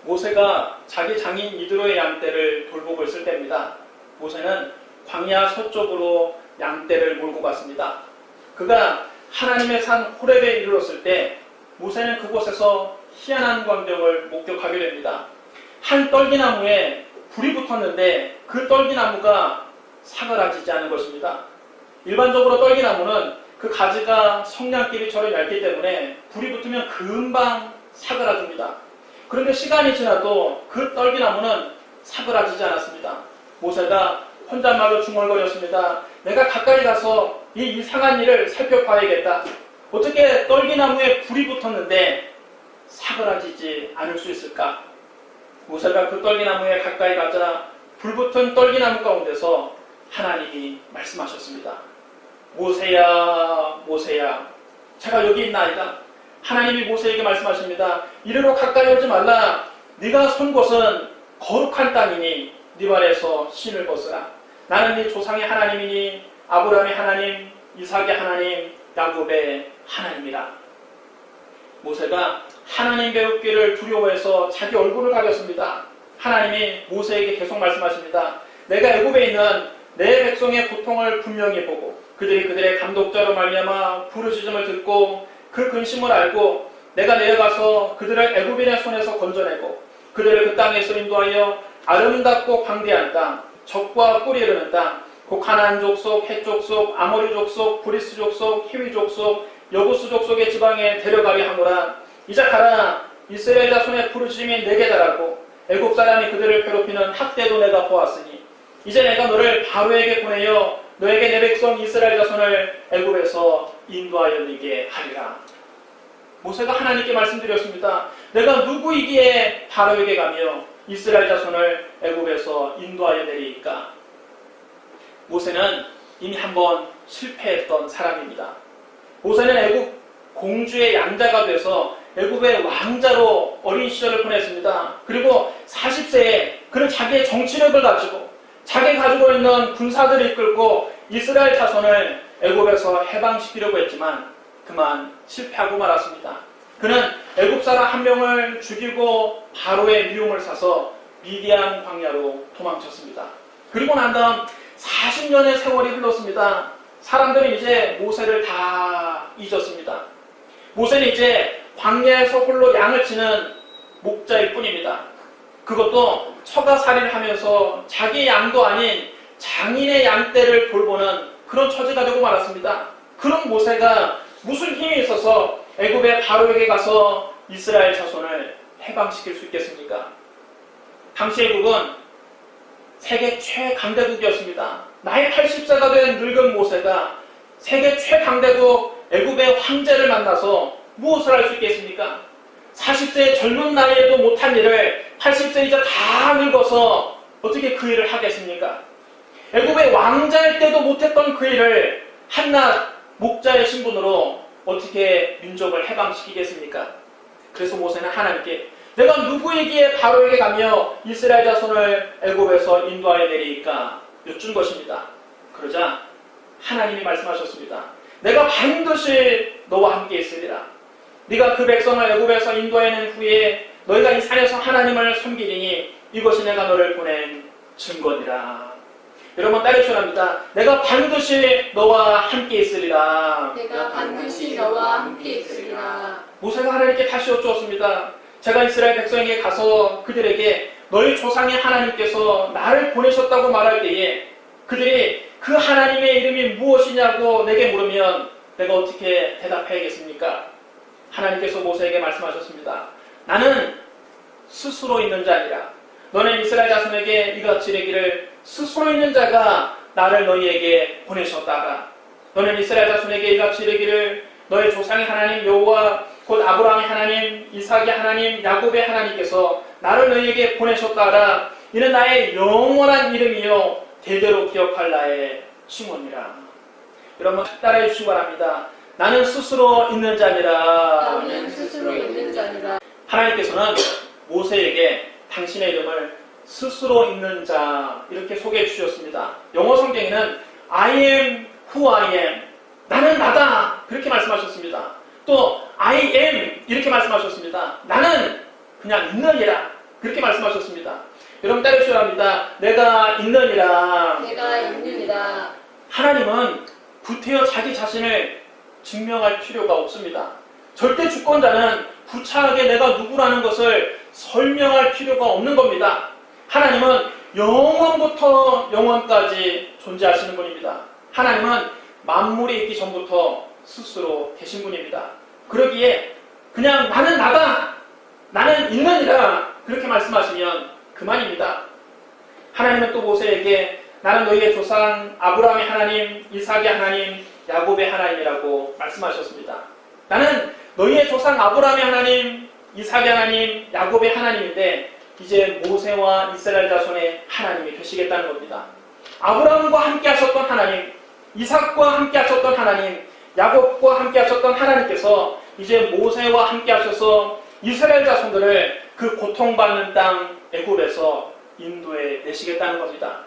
모세가 자기 장인 이드로의 양떼를 돌보고 있을 때입니다. 모세는 광야 서쪽으로 양떼를 몰고 갔습니다. 그가 하나님의 산 호렙에 이르렀을 때 모세는 그곳에서 희한한 광경을 목격하게 됩니다. 한 떨기나무에 불이 붙었는데 그 떨기나무가 사그라지지 않은 것입니다. 일반적으로 떨기나무는 그 가지가 성냥끼리처럼 얇기 때문에 불이 붙으면 금방 사그라집니다. 그런데 시간이 지나도 그 떨기나무는 사그라지지 않았습니다. 모세가 혼잣말로 중얼거렸습니다. 내가 가까이 가서 이 이상한 일을 살펴봐야겠다. 어떻게 떨기나무에 불이 붙었는데 사그라지지 않을 수 있을까? 모세가 그 떨기나무에 가까이 가자 불붙은 떨기나무 가운데서 하나님이 말씀하셨습니다. 모세야, 모세야, 제가 여기 있나이다. 하나님이 모세에게 말씀하십니다. 이리로 가까이 오지 말라. 네가 선 곳은 거룩한 땅이니 네 발에서 신을 벗으라. 나는 네 조상의 하나님이니 아브라함의 하나님, 이삭의 하나님, 야곱의 하나님이라. 모세가 하나님 배우기를 두려워해서 자기 얼굴을 가렸습니다. 하나님이 모세에게 계속 말씀하십니다. 내가 애굽에 있는 내 백성의 고통을 분명히 보고 그들이 그들의 감독자로 말미암아 부르짖음을 듣고 그 근심을 알고 내가 내려가서 그들을 애굽인의 손에서 건져내고 그들을 그 땅에서 인도하여 아름답고 광대한 땅, 적과 꿀이 흐르는 땅, 곧 가나안 족속, 헷 족속, 아모리 족속, 브리스 족속, 히위 족속, 여부스 족속의 지방에 데려가려 하노라. 이제 가라. 이스라엘 자손의 부르짖음이 내게 달하고 애굽 사람이 그들을 괴롭히는 학대도 내가 보았으니 이제 내가 너를 바로에게 보내어 너에게 내 백성 이스라엘 자손을 애굽에서 인도하여 내게 하리라. 모세가 하나님께 말씀드렸습니다. 내가 누구이기에 바로에게 가며 이스라엘 자손을 애굽에서 인도하여 내리까? 모세는 이미 한번 실패했던 사람입니다. 모세는 애굽 공주의 양자가 돼서 애굽의 왕자로 어린 시절을 보냈습니다. 그리고 40세에 그는 자기의 정치력을 가지고 자기가 가지고 있는 군사들을 이끌고 이스라엘 자손을 애굽에서 해방시키려고 했지만 그만 실패하고 말았습니다. 그는 애굽 사람 한 명을 죽이고 바로의 미움을 사서 미디안 광야로 도망쳤습니다. 그리고 난 다음 40년의 세월이 흘렀습니다. 사람들은 이제 모세를 다 잊었습니다. 모세는 이제 광야에서 홀로 양을 치는 목자일 뿐입니다. 그것도 처가살이를 하면서 자기 양도 아닌 장인의 양떼를 돌보는 그런 처지가 되고 말았습니다. 그런 모세가 무슨 힘이 있어서 애굽의 바로에게 가서 이스라엘 자손을 해방시킬 수 있겠습니까? 당시 애굽은 세계 최강대국이었습니다. 나이 80세가 된 늙은 모세가 세계 최강대국 애굽의 황제를 만나서 무엇을 할 수 있겠습니까? 40세의 젊은 나이에도 못한 일을 80세 이제 다 늙어서 어떻게 그 일을 하겠습니까? 애굽의 왕자일 때도 못했던 그 일을 한낱 목자의 신분으로 어떻게 민족을 해방시키겠습니까? 그래서 모세는 하나님께 내가 누구에게 바로에게 가며 이스라엘 자손을 애굽에서 인도하여 내리까 여쭌 것입니다. 그러자 하나님이 말씀하셨습니다. 내가 반드시 너와 함께 있으리라. 네가 그 백성을 애굽에서 인도해낸 후에 너희가 이 산에서 하나님을 섬기리니 이것이 내가 너를 보낸 증거니라. 여러분 따르시랍니다. 내가 반드시 너와 함께 있으리라. 내가 반드시 너와 함께 있으리라. 모세가 하나님께 다시 여쭈었습니다. 제가 이스라엘 백성에게 가서 그들에게 너희 조상의 하나님께서 나를 보내셨다고 말할 때에 그들이 그 하나님의 이름이 무엇이냐고 내게 물으면 내가 어떻게 대답해야겠습니까? 하나님께서 모세에게 말씀하셨습니다. 나는 스스로 있는 자 아니라 너는 이스라엘 자손에게 이같이 이르기를 스스로 있는 자가 나를 너희에게 보내셨다가 너는 이스라엘 자손에게 이같이 이르기를 너희 조상의 하나님 여호와 곧 아브라함의 하나님, 이삭의 하나님, 야곱의 하나님께서 나를 너희에게 보내셨다라. 이는 나의 영원한 이름이요 대대로 기억할 나의 칭호니라. 여러분 따라해 주시기 바랍니다. 나는 스스로 있는 자니라. 나는 스스로 있는 자니라. 하나님께서는 모세에게 당신의 이름을 스스로 있는 자 이렇게 소개해 주셨습니다. 영어 성경에는 I am who I am. 나는 나다. 그렇게 말씀하셨습니다. 또 I am 이렇게 말씀하셨습니다. 나는 그냥 있느니라. 그렇게 말씀하셨습니다. 여러분 따르셔야 합니다. 내가 있느니라. 내가 있느니라. 하나님은 구태여 자기 자신을 증명할 필요가 없습니다. 절대 주권자는 구차하게 내가 누구라는 것을 설명할 필요가 없는 겁니다. 하나님은 영원부터 영원까지 존재하시는 분입니다. 하나님은 만물이 있기 전부터 스스로 계신 분입니다. 그러기에 그냥 나는 나다, 나는 있느니라 그렇게 말씀하시면 그만입니다. 하나님은 또 모세에게 나는 너희의 조상 아브라함의 하나님, 이삭의 하나님, 야곱의 하나님이라고 말씀하셨습니다. 나는 너희의 조상 아브라함의 하나님, 이삭의 하나님, 야곱의 하나님인데 이제 모세와 이스라엘 자손의 하나님이 되시겠다는 겁니다. 아브라함과 함께 하셨던 하나님, 이삭과 함께 하셨던 하나님, 야곱과 함께 하셨던 하나님께서 이제 모세와 함께 하셔서 이스라엘 자손들을 그 고통받는 땅 애굽에서 인도해 내시겠다는 겁니다.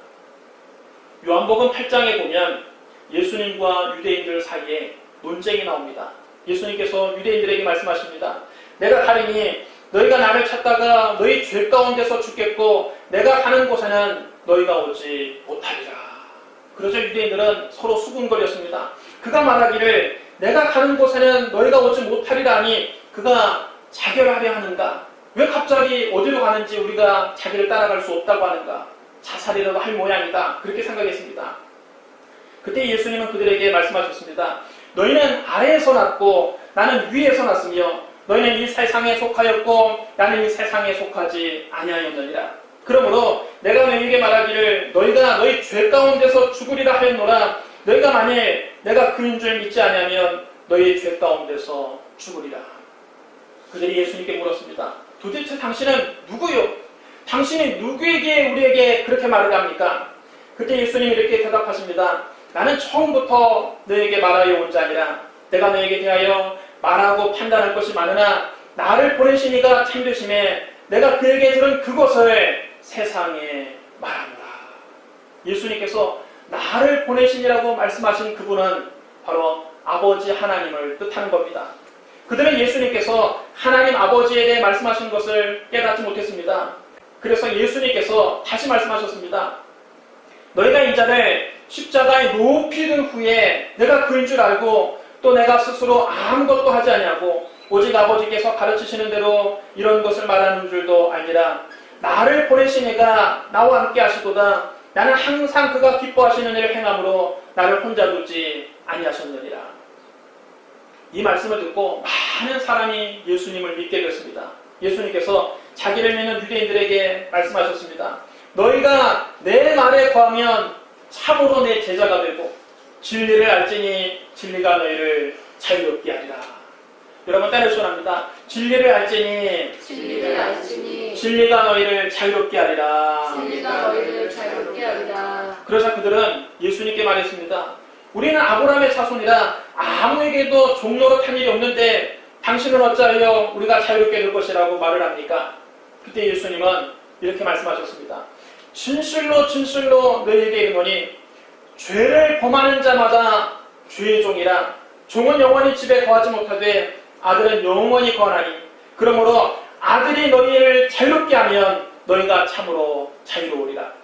요한복음 8장에 보면 예수님과 유대인들 사이에 논쟁이 나옵니다. 예수님께서 유대인들에게 말씀하십니다. 내가 가리니 너희가 나를 찾다가 너희 죄 가운데서 죽겠고 내가 가는 곳에는 너희가 오지 못하리라. 그러자 유대인들은 서로 수군거렸습니다. 그가 말하기를 내가 가는 곳에는 너희가 오지 못하리라 하니 그가 자결하려 하는가? 왜 갑자기 어디로 가는지 우리가 자기를 따라갈 수 없다고 하는가? 자살이라도 할 모양이다. 그렇게 생각했습니다. 그때 예수님은 그들에게 말씀하셨습니다. 너희는 아래에서 났고 나는 위에서 났으며 너희는 이 세상에 속하였고 나는 이 세상에 속하지 아니하였느니라. 그러므로 내가 너희에게 말하기를 너희가 너희 죄 가운데서 죽으리라 하였노라. 너희가 만일 내가 그인 줄 믿지 아니하면 너희 죄 가운데서 죽으리라. 그들이 예수님께 물었습니다. 도대체 당신은 누구요? 당신이 누구에게 우리에게 그렇게 말을 합니까? 그때 예수님이 이렇게 대답하십니다. 나는 처음부터 너에게 말하여 온 자니라. 내가 너에게 대하여 말하고 판단할 것이 많으나 나를 보내신 이가 참되심에 내가 그에게 들은 그것을 세상에 말하노라. 예수님께서 나를 보내신이라고 말씀하신 그분은 바로 아버지 하나님을 뜻하는 겁니다. 그들은 예수님께서 하나님 아버지에 대해 말씀하신 것을 깨닫지 못했습니다. 그래서 예수님께서 다시 말씀하셨습니다. 너희가 이 자를 십자가에 높이 든 후에 내가 그인 줄 알고 또 내가 스스로 아무것도 하지 아니하고 오직 아버지께서 가르치시는 대로 이런 것을 말하는 줄도 알리라. 나를 보내신 이가 나와 함께 하시도다. 나는 항상 그가 기뻐하시는 일을 행함으로 나를 혼자 두지 아니하셨느니라. 이 말씀을 듣고 많은 사람이 예수님을 믿게 됐습니다. 예수님께서 자기를 믿는 유대인들에게 말씀하셨습니다. 너희가 내 말에 거하면 참으로 내 제자가 되고 진리를 알지니 진리가 너희를 자유롭게 하리라. 여러분 따르셔야 합니다. 진리를 알지니 진리가 너희를 자유롭게 하리라. 그러자 그들은 예수님께 말했습니다. 우리는 아브라함의 자손이라 아무에게도 종로로 탄 일이 없는데 당신은 어찌하여 우리가 자유롭게 될 것이라고 말을 합니까? 그때 예수님은 이렇게 말씀하셨습니다. 진실로 진실로 너희에게 이르노니 죄를 범하는 자마다 죄의 종이라. 종은 영원히 집에 거하지 못하되 아들은 영원히 거하나니 그러므로 아들이 너희를 자유롭게 하면 너희가 참으로 자유로우리라.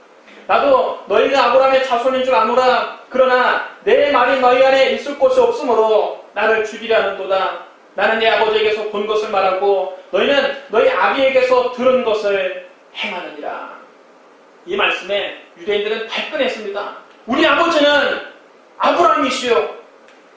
나도 너희가 아브라함의 자손인 줄 아노라. 그러나 내 말이 너희 안에 있을 곳이 없으므로 나를 죽이려 하는도다. 나는 내 아버지에게서 본 것을 말하고 너희는 너희 아비에게서 들은 것을 행하느니라. 이 말씀에 유대인들은 발끈했습니다. 우리 아버지는 아브라함이시요.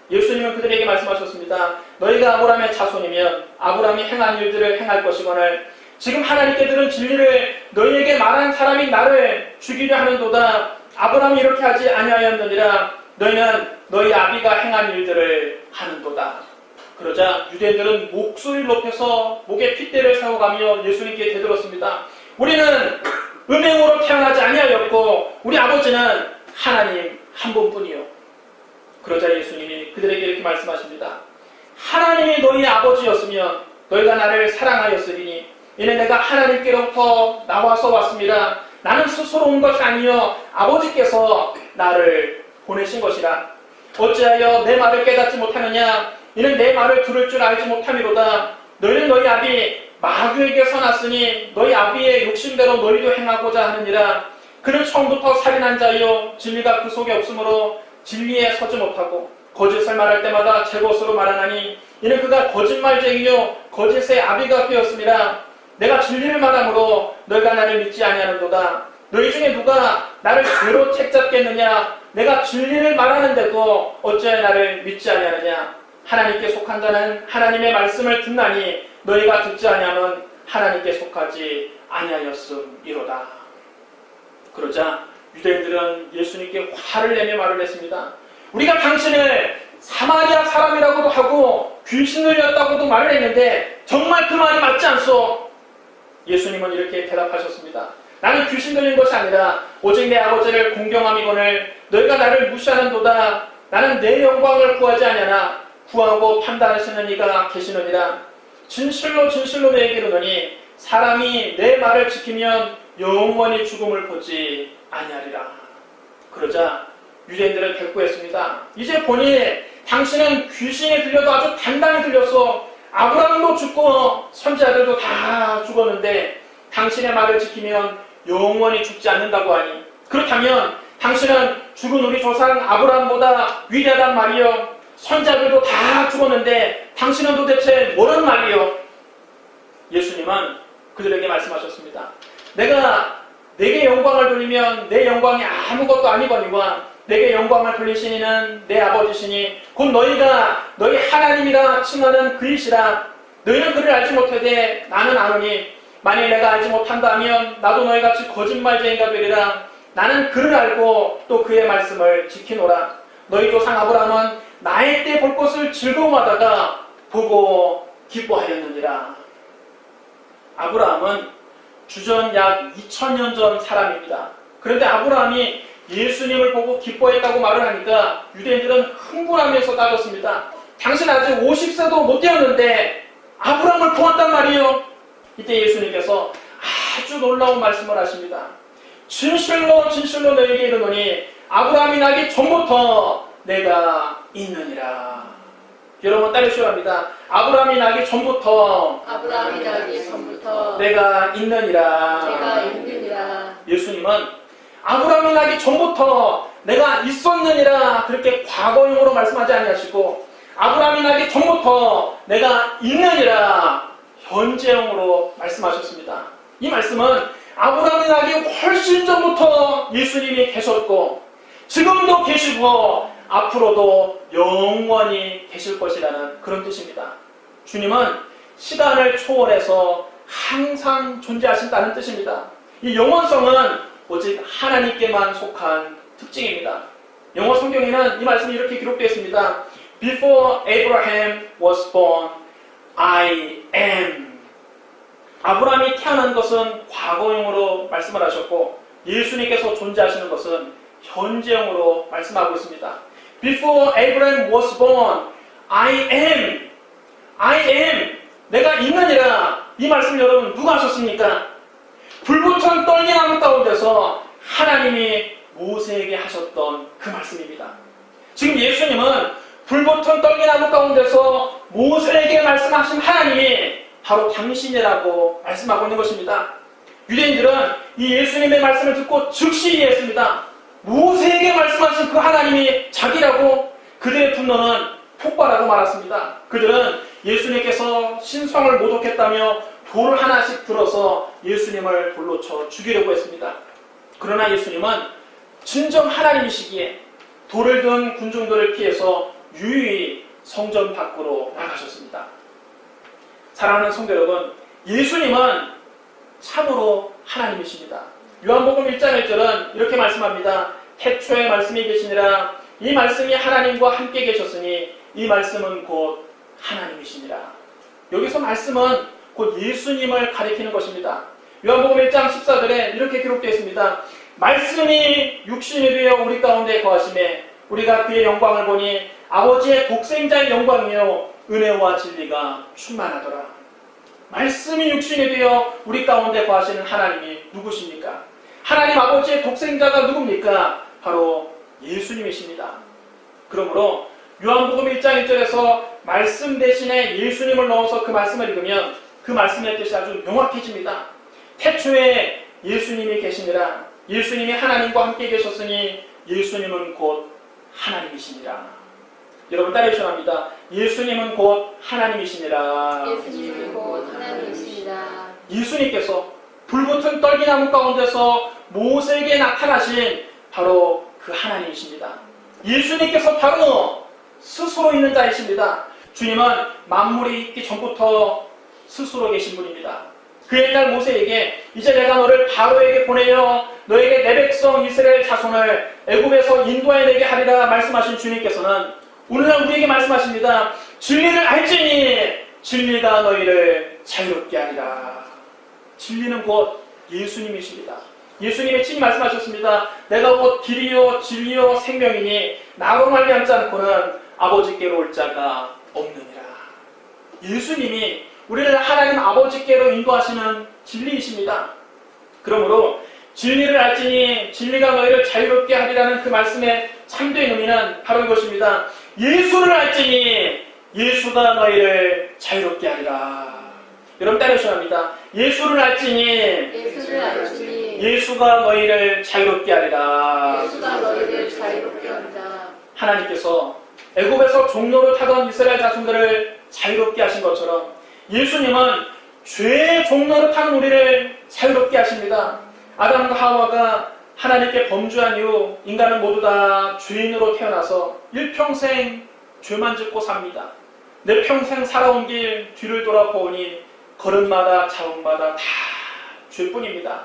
예수님은 그들에게 말씀하셨습니다. 너희가 아브라함의 자손이면 아브라함이 행한 일들을 행할 것이거늘 지금 하나님께 들은 진리를 너희에게 말한 사람이 나를 죽이려 하는도다. 아브라함이 이렇게 하지 아니하였느니라. 너희는 너희 아비가 행한 일들을 하는도다. 그러자 유대인들은 목소리를 높여서 목에 핏대를 세워가며 예수님께 대들었습니다. 우리는 음행으로 태어나지 아니하였고 우리 아버지는 하나님 한 분뿐이요. 그러자 예수님이 그들에게 이렇게 말씀하십니다. 하나님이 너희 아버지였으면 너희가 나를 사랑하였으리니 이는 내가 하나님께로부터 나와서 왔습니다. 나는 스스로 온 것이 아니요 아버지께서 나를 보내신 것이라. 어찌하여 내 말을 깨닫지 못하느냐? 이는 내 말을 들을 줄 알지 못함이로다. 너희는 너희 아비 마귀에게서 났으니 너희 아비의 욕심대로 너희도 행하고자 하느니라. 그는 처음부터 살인한 자요 진리가 그 속에 없으므로 진리에 서지 못하고 거짓을 말할 때마다 제 것으로 말하나니 이는 그가 거짓말쟁이요 거짓의 아비가 되었습니다. 내가 진리를 말하므로 너희가 나를 믿지 아니하는도다. 너희 중에 누가 나를 죄로 책잡겠느냐? 내가 진리를 말하는데도 어찌하여 나를 믿지 아니하느냐? 하나님께 속한 자는 하나님의 말씀을 듣나니 너희가 듣지 아니하면 하나님께 속하지 아니하였음이로다. 그러자 유대인들은 예수님께 화를 내며 말을 했습니다. 우리가 당신을 사마리아 사람이라고도 하고 귀신을 였다고도 말을 했는데 정말 그 말이 맞지 않소? 예수님은 이렇게 대답하셨습니다. 나는 귀신 들린 것이 아니라 오직 내 아버지를 공경함이거늘 너희가 나를 무시하는도다. 나는 내 영광을 구하지 아니하나 구하고 판단하시는 이가 계시느니라. 진실로 진실로 너희에게 이르노니 사람이 내 말을 지키면 영원히 죽음을 보지 아니하리라. 그러자 유대인들은 대꾸했습니다. 이제 보니 당신은 귀신이 들려도 아주 단단히 들렸어. 아브라함도 죽고 선지자들도 다 죽었는데 당신의 말을 지키면 영원히 죽지 않는다고 하니 그렇다면 당신은 죽은 우리 조상 아브라함보다 위대하단 말이요. 선지자들도 다 죽었는데 당신은 도대체 뭐란 말이요? 예수님은 그들에게 말씀하셨습니다. 내가 내게 영광을 돌리면 내 영광이 아무것도 아니거니와 내게 영광을 돌리신 이는 내 아버지시니 곧 너희가 너희 하나님이라 칭하는 그이시라. 너희는 그를 알지 못하되 나는 아노니 만일 내가 알지 못한다면 나도 너희같이 거짓말쟁이가 되리라. 나는 그를 알고 또 그의 말씀을 지키노라. 너희 조상 아브라함은 나의 때 볼 것을 즐거워하다가 보고 기뻐하였느니라. 아브라함은 주전 약 2000년 전 사람입니다. 그런데 아브라함이 예수님을 보고 기뻐했다고 말을 하니까 유대인들은 흥분하면서 따졌습니다. 당신 아직 50세도 못 되었는데 아브라함을 보았단 말이에요. 이때 예수님께서 아주 놀라운 말씀을 하십니다. 진실로 진실로 너에게 이르노니 아브라함이 나기 전부터 내가 있느니라. 여러분 따르시오 합니다. 아브라함이 나기 전부터 내가 있느니라. 예수님은 아브라함이 나기 전부터 내가 있었느니라 그렇게 과거형으로 말씀하지 아니하시고 아브라함이 나기 전부터 내가 있느니라 현재형으로 말씀하셨습니다. 이 말씀은 아브라함이 나기 훨씬 전부터 예수님이 계셨고 지금도 계시고 앞으로도 영원히 계실 것이라는 그런 뜻입니다. 주님은 시간을 초월해서 항상 존재하신다는 뜻입니다. 이 영원성은 오직 하나님께만 속한 특징입니다. 영어 성경에는 이 말씀이 이렇게 기록되어 있습니다. Before Abraham was born, I am. 아브라함이 태어난 것은 과거형으로 말씀을 하셨고 예수님께서 존재하시는 것은 현재형으로 말씀하고 있습니다. Before Abraham was born, I am. I am. 내가 있느니라. 이 말씀 여러분 누가 하셨습니까? 불붙은 떨기나무 가운데서 하나님이 모세에게 하셨던 그 말씀입니다. 지금 예수님은 불붙은 떨기나무 가운데서 모세에게 말씀하신 하나님이 바로 당신이라고 말씀하고 있는 것입니다. 유대인들은 이 예수님의 말씀을 듣고 즉시 이해했습니다. 모세에게 말씀하신 그 하나님이 자기라고. 그들의 분노는 폭발하고 말았습니다. 그들은 예수님께서 신성을 모독했다며 돌을 하나씩 들어서 예수님을 돌로 쳐 죽이려고 했습니다. 그러나 예수님은 진정 하나님이시기에 돌을 든 군중들을 피해서 유유히 성전 밖으로 나가셨습니다. 사랑하는 성도 여러분, 예수님은 참으로 하나님이십니다. 요한복음 1장 1절은 이렇게 말씀합니다. 태초에 말씀이 계시니라. 이 말씀이 하나님과 함께 계셨으니 이 말씀은 곧 하나님이시니라. 여기서 말씀은 곧 예수님을 가리키는 것입니다. 요한복음 1장 14절에 이렇게 기록되어 있습니다. 말씀이 육신이 되어 우리 가운데 거하심에 우리가 그의 영광을 보니 아버지의 독생자의 영광이요 은혜와 진리가 충만하더라. 말씀이 육신이 되어 우리 가운데 거하시는 하나님이 누구십니까? 하나님 아버지의 독생자가 누굽니까? 바로 예수님이십니다. 그러므로 요한복음 1장 1절에서 말씀 대신에 예수님을 넣어서 그 말씀을 읽으면 그 말씀의 뜻이 아주 명확해집니다. 태초에 예수님이 계시니라. 예수님이 하나님과 함께 계셨으니 예수님은 곧 하나님이시니라. 여러분 따라해 주셔야 합니다. 예수님은 곧 하나님이시니라. 예수님은 곧 하나님이시니라. 예수님께서 불붙은 떨기나무 가운데서 모세에게 나타나신 바로 그 하나님이십니다. 예수님께서 바로 스스로 있는 자이십니다. 주님은 만물이 있기 전부터 스스로 계신 분입니다. 그 옛날 모세에게 이제 내가 너를 바로에게 보내어 너에게 내 백성 이스라엘 자손을 애굽에서 인도하여 내게 하리라 말씀하신 주님께서는 오늘날 우리에게 말씀하십니다. 진리를 알지니 진리가 너희를 자유롭게 하리라. 진리는 곧 예수님이십니다. 예수님의 친히 말씀하셨습니다. 내가 곧 길이요 진리요 생명이니 나로 말미암지 않고는 아버지께로 올 자가 없느니라. 예수님이 우리를 하나님 아버지께로 인도하시는 진리이십니다. 그러므로 진리를 알지니 진리가 너희를 자유롭게 하리라는 그 말씀의 참된 의미는 바로 이것입니다. 예수를 알지니 예수가 너희를 자유롭게 하리라. 여러분 따르셔야 합니다. 예수를 알지니 예수를 알지니 예수가 너희를 자유롭게 하리라. 예수가 너희를 자유롭게 하리라. 하나님께서 애굽에서 종로를 타던 이스라엘 자손들을 자유롭게 하신 것처럼 예수님은 죄의 종로를 타는 우리를 자유롭게 하십니다. 아담과 하와가 하나님께 범죄한 이후 인간은 모두 다 죄인으로 태어나서 일평생 죄만 짓고 삽니다. 내 평생 살아온 길 뒤를 돌아보니 걸음마다 자국마다 다 죄뿐입니다.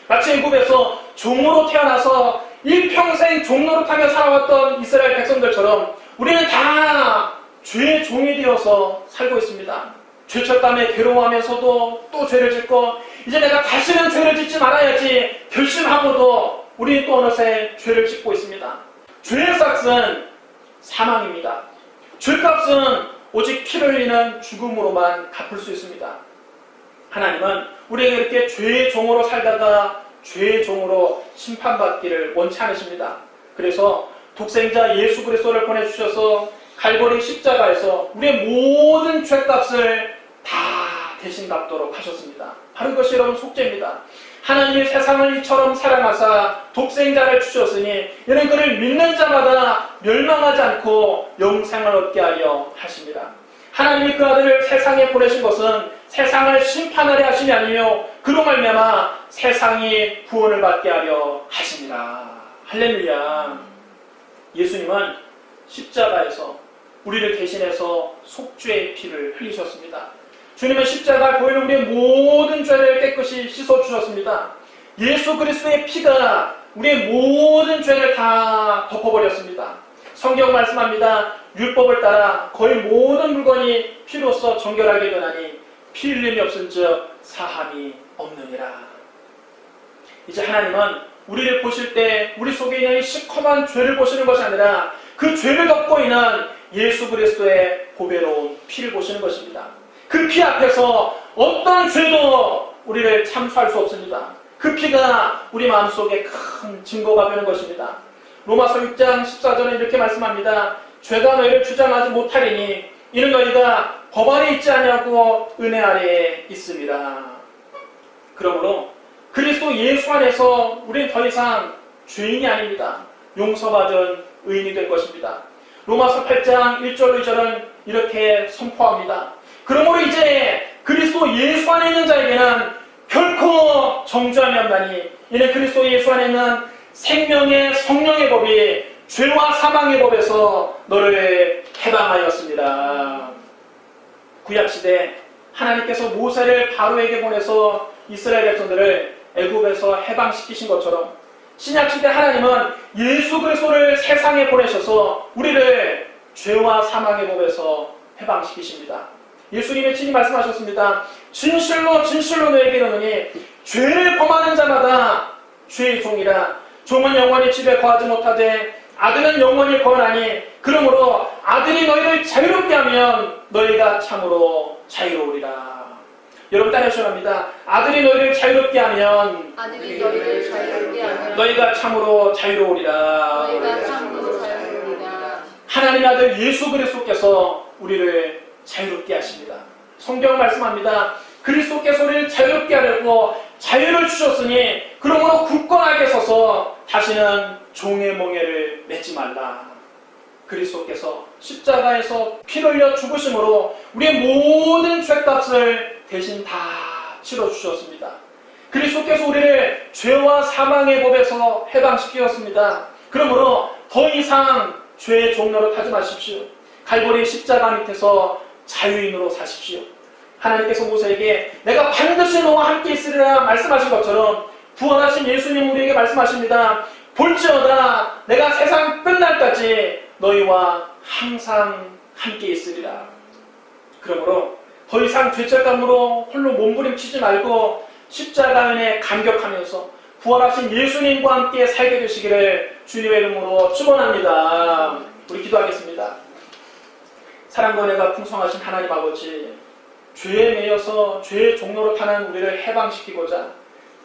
마치 애굽에서 종으로 태어나서 일평생 종로를 타며 살아왔던 이스라엘 백성들처럼 우리는 다 죄의 종이 되어서 살고 있습니다. 죄책감에 괴로워하면서도 또 죄를 짓고 이제 내가 다시는 죄를 짓지 말아야지 결심하고도 우리는 또 어느새 죄를 짓고 있습니다. 죄의 삭은 사망입니다. 죄값은 오직 피를 흘리는 죽음으로만 갚을 수 있습니다. 하나님은 우리에게 이렇게 죄의 종으로 살다가 죄의 종으로 심판받기를 원치 않으십니다. 그래서 독생자 예수 그리스도를 보내주셔서 갈보리 십자가에서 우리의 모든 죄값을 다 대신 갚도록 하셨습니다. 바로 이것이 여러분 속죄입니다. 하나님이 세상을 이처럼 사랑하사 독생자를 주셨으니 이는 그를 믿는 자마다 멸망하지 않고 영생을 얻게 하려 하십니다. 하나님이 그 아들을 세상에 보내신 것은 세상을 심판하려 하심이 아니요 그로 말미암아 세상이 구원을 받게 하려 하십니다. 할렐루야. 예수님은 십자가에서 우리를 대신해서 속죄의 피를 흘리셨습니다. 주님은 십자가를 보이는 우리의 모든 죄를 깨끗이 씻어주셨습니다. 예수 그리스도의 피가 우리의 모든 죄를 다 덮어버렸습니다. 성경 말씀합니다. 율법을 따라 거의 모든 물건이 피로써 정결하게 되나니 피 흘림이 없은즉 사함이 없느니라. 이제 하나님은 우리를 보실 때 우리 속에 있는 시커먼 죄를 보시는 것이 아니라 그 죄를 덮고 있는 예수 그리스도의 보배로운 피를 보시는 것입니다. 그 피 앞에서 어떤 죄도 우리를 참수할 수 없습니다. 그 피가 우리 마음속에 큰 증거가 되는 것입니다. 로마서 6장 14절에 이렇게 말씀합니다. 죄가 너희를 주장하지 못하리니 이는 너희가 법 안에 있지 아니하고 은혜 아래에 있음이라. 그러므로 그리스도 예수 안에서 우리는 더 이상 죄인이 아닙니다. 용서받은 의인이 된 것입니다. 로마서 8장 1절 2절은 이렇게 선포합니다. 그러므로 이제 그리스도 예수 안에 있는 자에게는 결코 정죄함이 없나니 이는 그리스도 예수 안에 있는 생명의 성령의 법이 죄와 사망의 법에서 너를 해방하였습니다. 구약시대 하나님께서 모세를 바로에게 보내서 이스라엘 백성들을 애굽에서 해방시키신 것처럼 신약시대 하나님은 예수 그리스도를 세상에 보내셔서 우리를 죄와 사망의 법에서 해방시키십니다. 예수님의 친히 말씀하셨습니다. 진실로 진실로 너에게 이르노니 죄를 범하는 자마다 죄의 종이라. 종은 영원히 집에 거하지 못하되 아들은 영원히 거하나니 그러므로 아들이 너희를 자유롭게 하면 너희가 참으로 자유로우리라. 여러분 따라하셔야 합니다. 아들이 너희를 자유롭게 하면 아들이 너희를 자유롭게 하면 너희가 참으로 자유로우리라. 너희가 참으로 자유로우리라. 하나님의 아들 예수 그리스도께서 우리를 자유롭게 하십니다. 성경은 말씀합니다. 그리스도께서 우리를 자유롭게 하려고 자유를 주셨으니 그러므로 굳건하게 서서 다시는 종의 멍에를 맺지 말라. 그리스도께서 십자가에서 피를 흘려 죽으심으로 우리의 모든 죄값을 대신 다 치러주셨습니다. 그리스도께서 우리를 죄와 사망의 법에서 해방시키셨습니다. 그러므로 더 이상 죄의 종로를 타지 마십시오. 갈보리 십자가 밑에서 자유인으로 사십시오. 하나님께서 모세에게 내가 반드시 너와 함께 있으리라 말씀하신 것처럼 부활하신 예수님 우리에게 말씀하십니다. 볼지어다 내가 세상 끝날까지 너희와 항상 함께 있으리라. 그러므로 더 이상 죄책감으로 홀로 몸부림치지 말고 십자가 은혜에 감격하면서 부활하신 예수님과 함께 살게 되시기를 주님의 이름으로 축원합니다. 우리 기도하겠습니다. 사랑과 은혜가 풍성하신 하나님 아버지, 죄에 매여서 죄의 종로로 타는 우리를 해방시키고자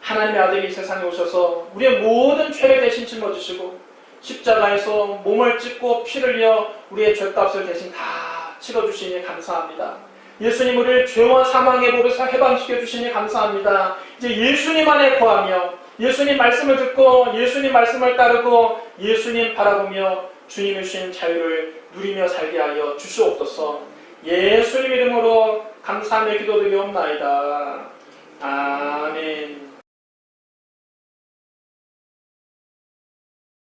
하나님의 아들이 이 세상에 오셔서 우리의 모든 죄를 대신 짊어지시고 십자가에서 몸을 찢고 피를 흘려 우리의 죄값을 대신 다 치러주시니 감사합니다. 예수님 우리를 죄와 사망의 법에서 해방시켜 주시니 감사합니다. 이제 예수님 안에 거하며 예수님 말씀을 듣고 예수님 말씀을 따르고 예수님 바라보며 주님의 주신 자유를 누리며 살게 하여 주시옵소서. 예수님 이름으로 감사하며 기도드리옵나이다. 아멘.